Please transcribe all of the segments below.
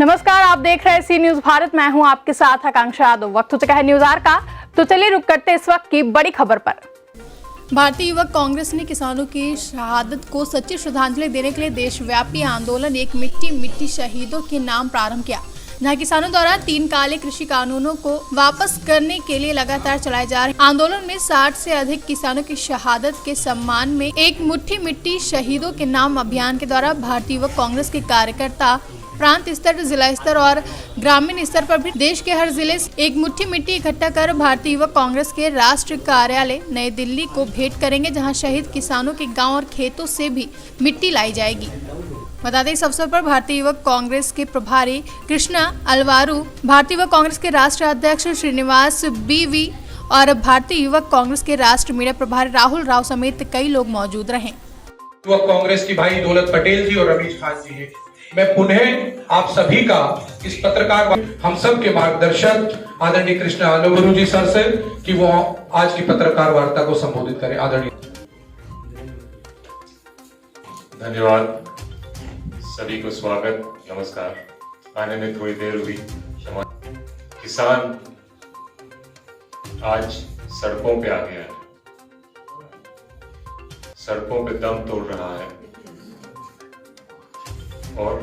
नमस्कार, आप देख रहे हैं सी न्यूज भारत। मैं हूं आपके साथ आकांक्षा यादव। वक्त हो चुका है न्यूज आवर का, तो चलिए रुक करते इस वक्त की बड़ी खबर पर। भारतीय युवक कांग्रेस ने किसानों की शहादत को सच्ची श्रद्धांजलि देने के लिए देशव्यापी आंदोलन एक मिट्टी मिट्टी शहीदों के नाम प्रारंभ किया, जहां किसानों द्वारा 3 काले कृषि कानूनों को वापस करने के लिए लगातार चलाए जा रहे आंदोलन में 60 से अधिक किसानों की शहादत के सम्मान में एक मुट्ठी मिट्टी शहीदों के नाम अभियान के द्वारा भारतीय युवक कांग्रेस के कार्यकर्ता प्रांत स्तर, जिला स्तर और ग्रामीण स्तर पर भी देश के हर जिले से एक मुट्ठी मिट्टी इकट्ठा कर भारतीय युवक कांग्रेस के राष्ट्रीय कार्यालय नई दिल्ली को भेंट करेंगे, जहां शहीद किसानों के गांव और खेतों से भी मिट्टी लाई जाएगी। बता दें, इस अवसर पर भारतीय युवक कांग्रेस के प्रभारी कृष्णा अलवारू, भारतीय युवक कांग्रेस के राष्ट्रीय अध्यक्ष श्रीनिवास बीवी और भारतीय युवक कांग्रेस के राष्ट्रीय मीडिया प्रभारी राहुल राव समेत कई लोग मौजूद रहे। युवक कांग्रेस की भाई दौलत पटेल जी और रमेश खान जी है। मैं पुनः आप सभी का इस पत्रकार हम सब के मार्गदर्शक आदरणीय कृष्णा अलवारू जी सर से कि वो आज की पत्रकार वार्ता को संबोधित करें। आदरणीय धन्यवाद, सभी को स्वागत, नमस्कार। आने में थोड़ी देर हुई, क्षमा। किसान आज सड़कों पे आ गया है, सड़कों पे दम तोड़ रहा है और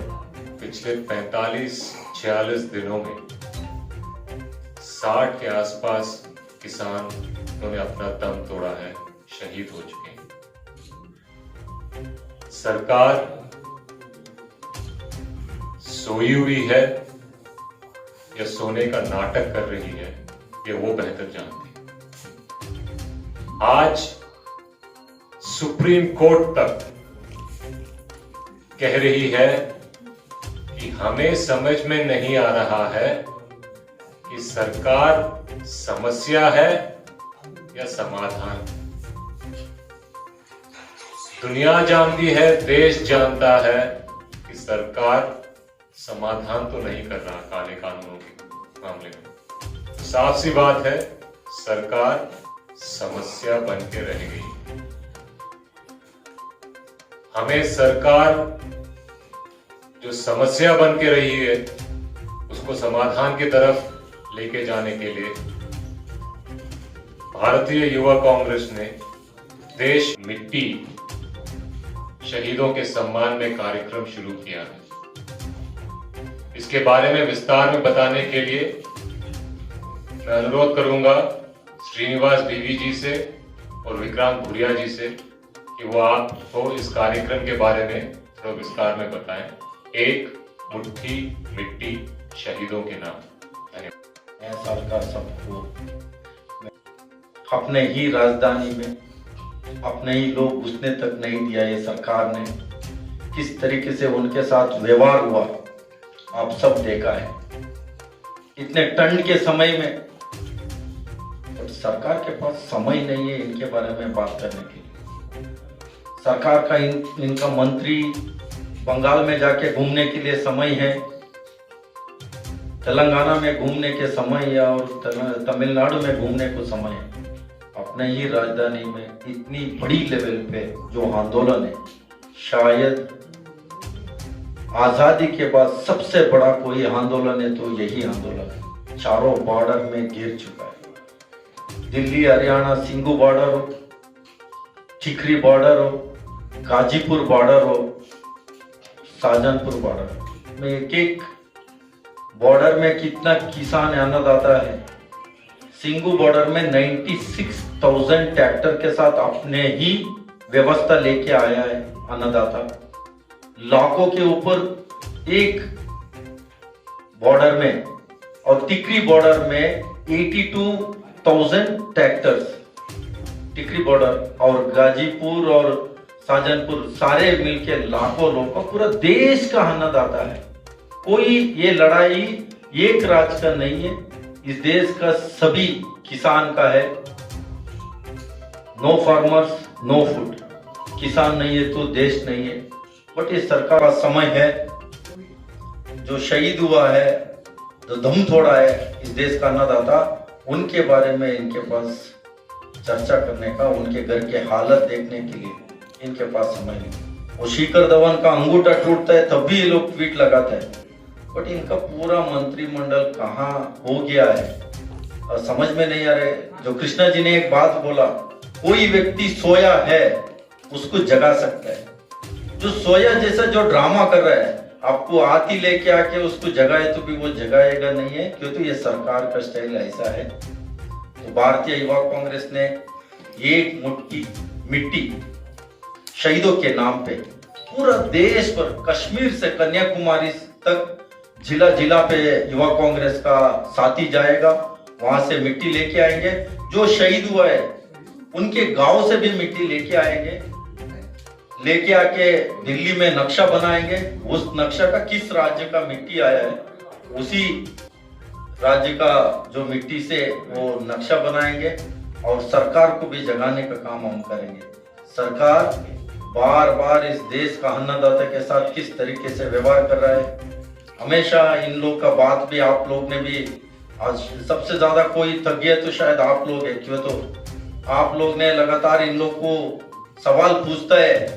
पिछले 45-46 दिनों में 60 के आसपास किसान उन्होंने अपना दम तोड़ा है, शहीद हो चुके हैं। सरकार सोई हुई है या सोने का नाटक कर रही है, ये वो बेहतर जानती है। आज सुप्रीम कोर्ट तक कह रही है कि हमें समझ में नहीं आ रहा है कि सरकार समस्या है या समाधान। दुनिया जानती है, देश जानता है कि सरकार समाधान तो नहीं कर रहा काले कानूनों के मामले में। तो साफ सी बात है, सरकार समस्या बन के रह गई। हमें सरकार जो समस्या बन के रही है उसको समाधान की तरफ लेके जाने के लिए भारतीय युवा कांग्रेस ने देश मिट्टी शहीदों के सम्मान में कार्यक्रम शुरू किया है। इसके बारे में विस्तार में बताने के लिए मैं अनुरोध करूंगा श्रीनिवास बीवी जी से और विक्रांत भुरिया जी से कि वो आपको इस कार्यक्रम के बारे में थोड़ा विस्तार में बताएं। एक मुट्ठी मिट्टी शहीदों के नाम। धन्यवाद। नया साल का सबको अपने ही राजधानी में अपने ही लोग घुसने तक नहीं दिया। ये सरकार ने किस तरीके से उनके साथ व्यवहार हुआ आप सब देखा है। इतने ठंड के समय में और सरकार के पास समय नहीं है इनके बारे में बात करने के लिए। सरकार का इनका मंत्री बंगाल में जाके घूमने के लिए समय है, तेलंगाना में घूमने के समय है और तमिलनाडु में घूमने को समय है। अपने ही राजधानी में इतनी बड़ी लेवल पे जो आंदोलन है, शायद आजादी के बाद सबसे बड़ा कोई आंदोलन है तो यही आंदोलन है। चारों बॉर्डर में घिर चुका है। दिल्ली, हरियाणा, सिंघू बॉर्डर हो, चिखरी बॉर्डर हो, गाजीपुर बॉर्डर हो, शाहजहांपुर बॉर्डर में एक बॉर्डर में कितना किसान अन्नदाता है। सिंघू बॉर्डर में 96,000 ट्रैक्टर के साथ अपने ही व्यवस्था लेके आया है अन्नदाता। लाखों के ऊपर एक बॉर्डर में और टिकरी बॉर्डर में 82,000 ट्रैक्टर्स। टिकरी बॉर्डर और गाजीपुर और शाहजहांपुर सारे मिलके लाखों लोगों का, पूरा देश का अन्नदाता है। कोई ये लड़ाई एक राज्य का नहीं है, इस देश का सभी किसान का है। No farmers no food. किसान नहीं है तो देश नहीं है। बट ये सरकार का समय है, जो शहीद हुआ है, जो दम तोड़ा है इस देश का अन्नदाता, उनके बारे में इनके पास चर्चा करने का, उनके घर के हालत देखने के लिए इनके पास समय नहीं। वो शिखर धवन का अंगूठा टूटता है तब भी ये लोग ट्वीट लगाते हैं, बट इनका पूरा मंत्रिमंडल कहाँ हो गया है और समझ में नहीं आ रहा है। जो कृष्णा जी ने एक बात बोला, कोई व्यक्ति सोया है उसको जगा सकता है। जो सोया जैसा जो ड्रामा कर रहा है, आपको आती लेके आके उसको जगाए तो भी वो जगाएगा नहीं है, क्योंकि ये सरकार का स्टाइल ऐसा है। तो भारतीय युवा कांग्रेस ने एक मुट्ठी मिट्टी शहीदों के नाम पे पूरा देश पर, कश्मीर से कन्याकुमारी तक जिला जिला पे युवा कांग्रेस का साथी जाएगा, वहां से मिट्टी लेके आएंगे। जो शहीद हुआ है उनके गांव से भी मिट्टी लेके आएंगे, लेके आके दिल्ली में नक्शा बनाएंगे। उस नक्शा का किस राज्य का मिट्टी आया है, उसी राज्य का जो मिट्टी से वो नक्शा बनाएंगे और सरकार को भी जगाने का काम हम करेंगे। सरकार बार बार इस देश का अन्नदाता के साथ किस तरीके से व्यवहार कर रहा है, हमेशा इन लोग का बात भी आप लोग ने भी, आज सबसे ज्यादा कोई थक गया तो शायद आप लोग है, क्यों तो आप लोग ने लगातार इन लोग को सवाल पूछता है।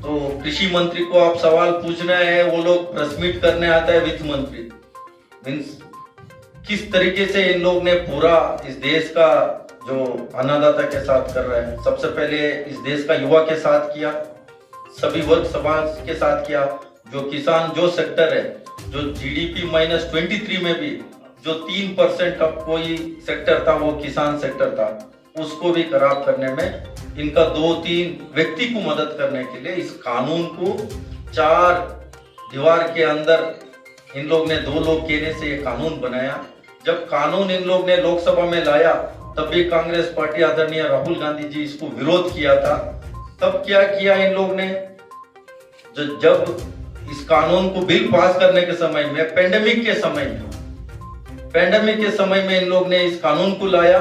तो कृषि मंत्री को आप सवाल पूछना है, वो लोग प्रेस मीट करने आता है वित्त मंत्री। मीन्स किस तरीके से इन लोग ने पूरा इस देश का जो अन्नदाता के साथ कर रहा है, सबसे पहले इस देश का युवा के साथ किया, सभी वर्ग समाज के साथ किया। जो किसान जो सेक्टर है, जो जीडीपी -23 में भी जो 3% अब कोई सेक्टर था वो किसान सेक्टर था, उसको भी खराब करने में इनका 2-3 व्यक्ति को मदद करने के लिए इस कानून को 4 दीवार के अंदर इन लोग ने 2 लोग कहने से ये कानून बनाया। जब कानून इन लोग ने लोकसभा में लाया तब भी कांग्रेस पार्टी आदरणीय राहुल गांधी जी इसको विरोध किया था। तब क्या किया इन लोग ने, जब इस कानून को बिल पास करने के समय में, पेंडेमिक के समय में इन लोग ने इस कानून को लाया,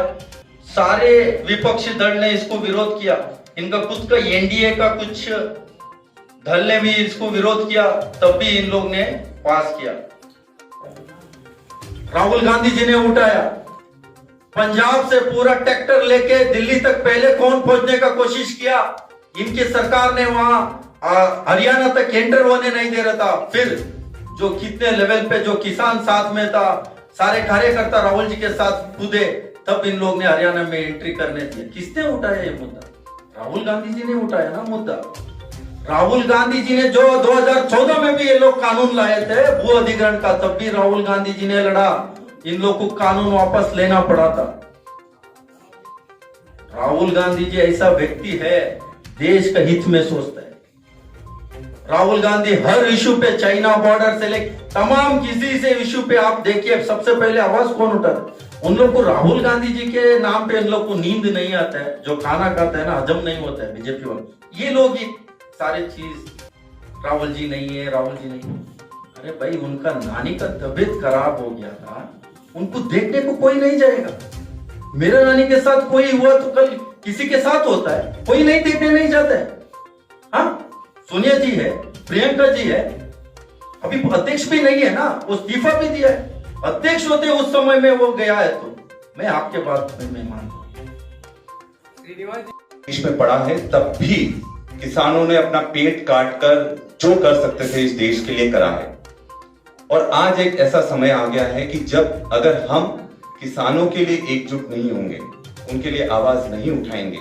सारे विपक्षी दल ने इसको विरोध किया। इनका खुद का एनडीए का कुछ दल ने भी इसको विरोध किया, तब भी इन लोग ने पास किया। राहुल गांधी जी ने उठाया, पंजाब से पूरा ट्रैक्टर लेके दिल्ली तक पहले कौन पहुंचने का कोशिश किया, इनकी सरकार ने वहां हरियाणा तक एंटर होने नहीं दे रहा था। फिर जो कितने लेवल पे जो किसान साथ में था, सारे कार्यकर्ता राहुल जी के साथ कूदे, तब इन लोग ने हरियाणा में एंट्री करने दिया। किसने उठाया ये मुद्दा? राहुल गांधी जी ने उठाया ना मुद्दा। राहुल गांधी जी ने जो 2014 में भी ये लोग कानून लाए थे भू अधिग्रहण का, तब भी राहुल गांधी जी ने लड़ा, इन लोग को कानून वापस लेना पड़ा था। राहुल गांधी जी ऐसा व्यक्ति है, देश का हित में सोचता है। राहुल गांधी हर इशू पे, चाइना बॉर्डर से लेकर तमाम किसी से इशू पे आप देखिए, सबसे पहले आवाज कौन उठाता? उन लोग को राहुल गांधी जी के नाम पे इन लोग को नींद नहीं आता है, जो खाना खाता है ना हजम नहीं होता है बीजेपी वाले, ये लोग ही सारे चीज राहुल जी नहीं है, राहुल जी नहीं। अरे भाई, उनका नानी का तबीयत खराब हो गया था, उनको देखने को कोई नहीं जाएगा। मेरा नानी के साथ कोई हुआ तो कल किसी के साथ होता है, कोई नहीं देखने नहीं जाता है। हाँ, सोनिया जी है, प्रियंका जी है, अभी अध्यक्ष भी नहीं है ना, वो इस्तीफा भी दिया है। अध्यक्ष होते उस समय में वो गया है, तो मैं आपके बात में मानता हूं। देश में पड़ा है, तब भी किसानों ने अपना पेट काट कर जो कर सकते थे इस देश के लिए करा है। और आज एक ऐसा समय आ गया है कि जब अगर हम किसानों के लिए एकजुट नहीं होंगे, उनके लिए आवाज नहीं उठाएंगे,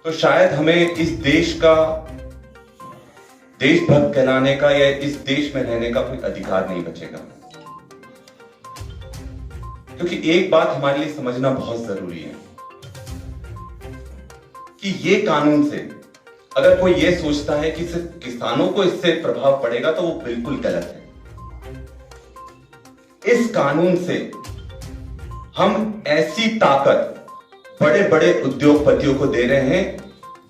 तो शायद हमें इस देश का देशभक्त कहलाने का या इस देश में रहने का कोई अधिकार नहीं बचेगा। क्योंकि एक बात हमारे लिए समझना बहुत जरूरी है कि ये कानून से अगर कोई ये सोचता है कि सिर्फ किसानों को इससे प्रभाव पड़ेगा, तो वो बिल्कुल गलत है। इस कानून से हम ऐसी ताकत बड़े बड़े उद्योगपतियों को दे रहे हैं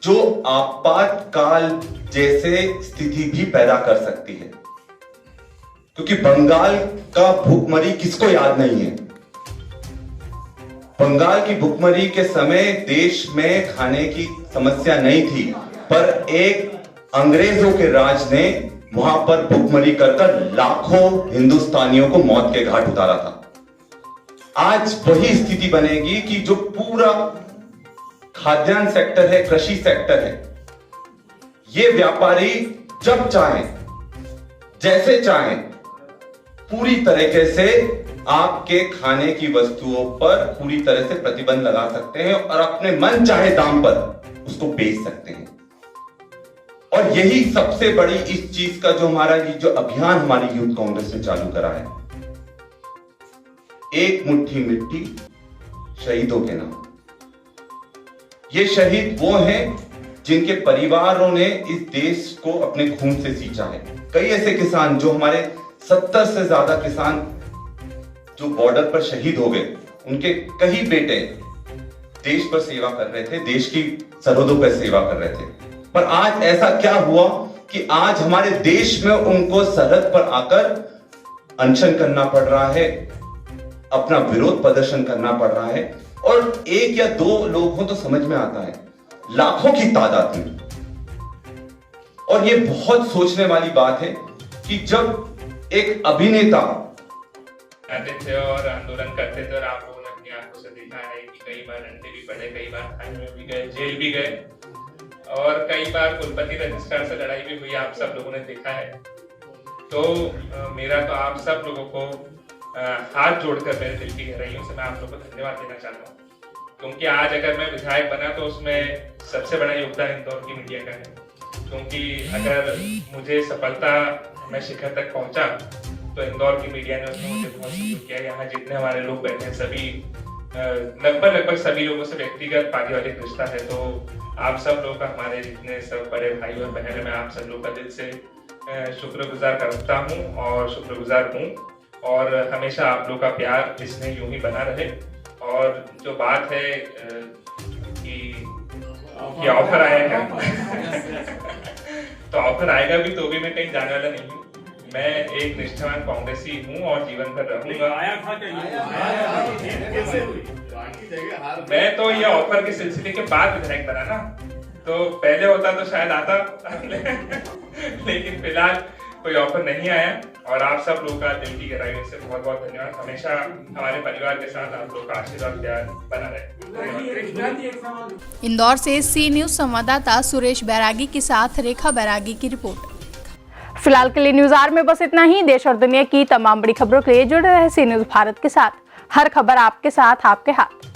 जो आपातकाल जैसे स्थिति भी पैदा कर सकती है। क्योंकि बंगाल का भूखमरी किसको याद नहीं है? बंगाल की भूखमरी के समय देश में खाने की समस्या नहीं थी, पर एक अंग्रेजों के राज ने वहां पर भूखमरी कर लाखों हिंदुस्तानियों को मौत के घाट उतारा था। आज वही स्थिति बनेगी कि जो पूरा खाद्यान्न सेक्टर है, कृषि सेक्टर है, ये व्यापारी जब चाहें, जैसे चाहें पूरी तरीके से आपके खाने की वस्तुओं पर पूरी तरह से प्रतिबंध लगा सकते हैं और अपने मन चाहे दाम पर उसको बेच सकते हैं। और यही सबसे बड़ी इस चीज का जो हमारा ये जो अभियान हमारी यूथ कांग्रेस ने चालू करा है, एक मुट्ठी मिट्टी शहीदों के नाम। ये शहीद वो हैं जिनके परिवारों ने इस देश को अपने खून से सींचा है। कई ऐसे किसान जो हमारे 70 से ज्यादा किसान जो बॉर्डर पर शहीद हो गए, उनके कई बेटे देश पर सेवा कर रहे थे, देश की सरहदों पर सेवा कर रहे थे। पर आज ऐसा क्या हुआ कि आज हमारे देश में उनको सरहद पर आकर अनशन करना पड़ रहा है, अपना विरोध प्रदर्शन करना पड़ रहा है। और एक या दो लोग हो तो समझ में आता है, लाखों की तादाद में। और ये बहुत सोचने वाली बात है कि जब एक अभिनेता आते थे और आंदोलन करते थे और आप लोगों ने अपनी आंखों से देखा है कि कई बार अंडे भी पड़े, कई बार थाने में भी गए, जेल भी गए और कई बार कुलपति रजिस्ट्रार से लड़ाई भी हुई, आप सब लोगों ने देखा है। तो मेरा तो आप सब लोगों को हाथ जोड़कर मेरे दिल की गहराइयों से मैं आप लोगों को धन्यवाद देना चाहता हूँ, क्योंकि आज अगर मैं विधायक बना तो उसमें सबसे बड़ा योगदान इंदौर की मीडिया का है। क्योंकि अगर मुझे सफलता मैं शिखर तक पहुंचा तो इंदौर की मीडिया ने उसमें मुझे बहुत सहयोग किया। यहाँ जितने हमारे लोग बैठे हैं सभी लगभग सभी लोगों से व्यक्तिगत पारिवारिक रिश्ता है। तो आप सब लोग का, हमारे जितने सब बड़े भाई और बहन है, मैं आप सब लोग का दिल से शुक्रगुजार करता हूँ और शुक्रगुजार हूँ। और हमेशा आप लोग का प्यार इसमें यूं ही बना रहे। और जो बात है कि ऑफर आया है तो ऑफर आएगा भी तो भी मैं कहीं जाने वाला नहीं हूँ। मैं एक निष्ठावान कांग्रेसी हूँ और जीवन भर रहूंगा। मैं तो ये ऑफर के सिलसिले के बाद विधायक बना ना, तो पहले होता तो शायद आता लेकिन फिलहाल कोई ऑफर नहीं आया। और आप सब लोगों का दिल की गहराइयों से बहुत बहुत धन्यवाद। हमेशा हमारे परिवार के साथ आप लोग का आशीर्वाद प्यार बना रहे। इंदौर से सी न्यूज संवाददाता सुरेश बैरागी के साथ रेखा बैरागी की रिपोर्ट। फिलहाल के लिए न्यूज आर में बस इतना ही। देश और दुनिया की तमाम बड़ी खबरों के लिए जुड़े रहे सी न्यूज भारत के साथ। हर खबर आपके साथ, आपके हाथ।